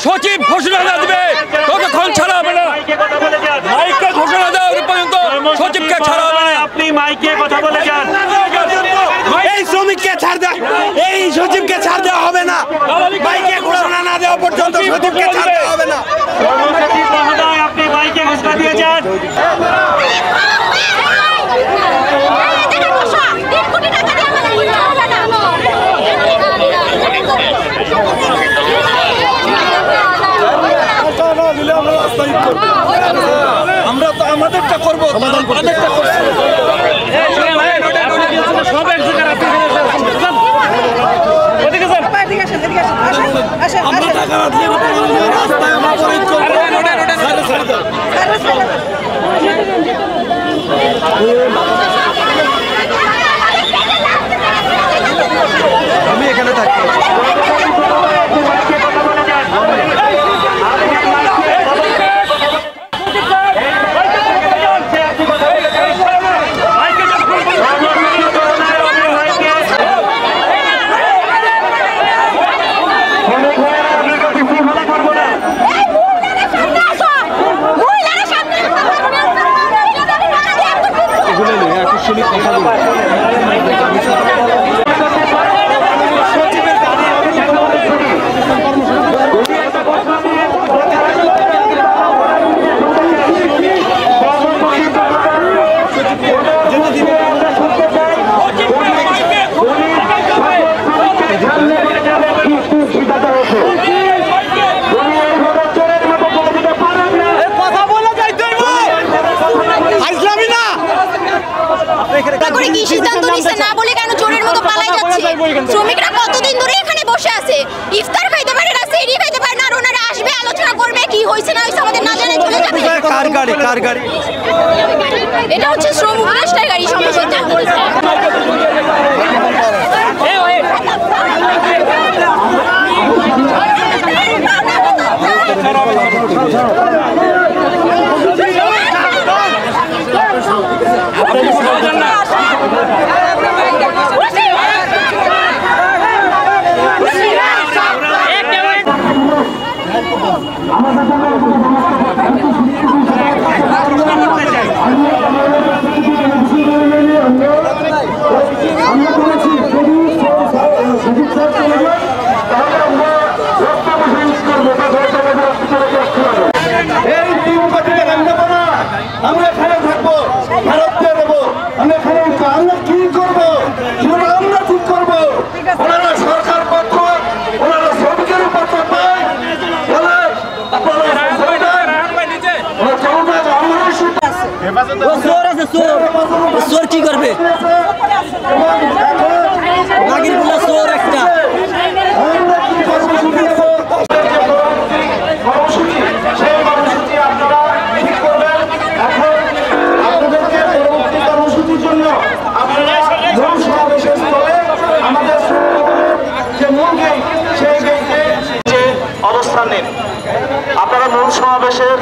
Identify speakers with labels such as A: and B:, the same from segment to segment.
A: সচিব ঘোষণা না দেবে ততক্ষণ ছাড়া হবে না। মাইকে ঘোষণা দেওয়া পর্যন্ত সচিবকে ছাড়া হবে না।
B: আপনি মাইকে কথা বলে যান।
C: এই শ্রমিককে ছাড় দেওয়া, এই সচিবকে ছাড় দেওয়া হবে না। মাইকে ঘোষণা না দেওয়া পর্যন্ত সচিবকে ছাড় দেওয়া হবে না।
B: সচিব মহোদয়, আপনি মাইকে ঘোষণা দিয়ে যান।
C: আমরা তো আমাদেরটা করবো, আমাদেরটা করছি। আমরা টাকা রাখলে রাস্তায় অবরোধ করবো। আমি এখানে থাকি।
D: শ্রমিকরা কতদিন ধরে এখানে বসে আছে, ইফতার খাইতে পারে না, সেহরি খাইতে পারে না, আর ওনারা আসবে আলোচনা করবে কি হয়েছে না হয়েছে আমাদের না জানাই চলে যাবে।
C: কার গাড়ি?
D: এটা হচ্ছে শ্রম উপদেষ্টার গাড়ি সমস্যা।
C: আমরা এখানে থাকবো, ভারতকে দেবো, আমরা এখানে আমরা কি করবো আমরা ঠিক করবো। ওনারা সরকার পক্ষ, ওনারা শ্রমিকের পক্ষ পায়,
E: চোর কি করবে? চোর একটা
B: অবস্থান নিন। আপনারা মূল সমাবেশের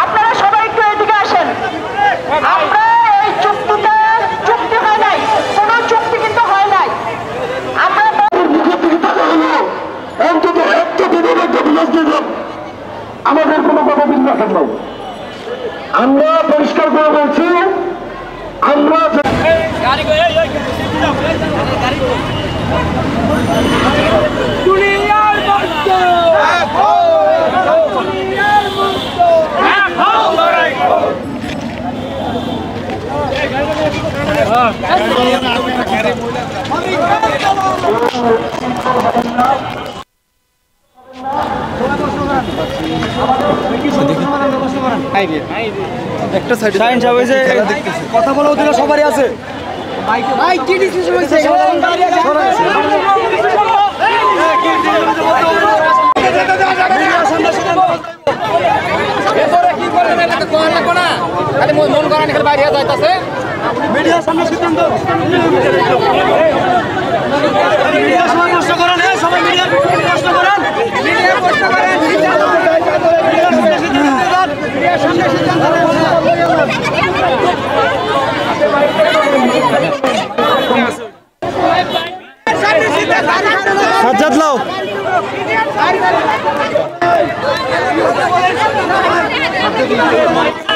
D: আপনারা সবাই একটু এদিকে আসেন। আমরা এই চুক্তিতে চুক্তি হয় নাই, কোনো চুক্তি কিন্তু হয় নাই। আমরা
C: অন্তত একটা দিনের মধ্যে বিকাশ দিলাম, আমাদের কোনো কথা বিন্যাস নাই। আমরা পরিষ্কার করে বলছি, আমরা
E: একটা সাইড কথা বলা অধিকার সবারই আছে।
A: মন করেন এখানে বাইরে যাইতেছে
E: মিডিয়ার সামনে সিদ্ধান্ত মিডিয়া সবাই প্রশ্ন করেন, সবাই মিডিয়া প্রশ্ন করেন, মিডিয়া প্রশ্ন করেন। সাজ্জাদ লাও
D: Thank you.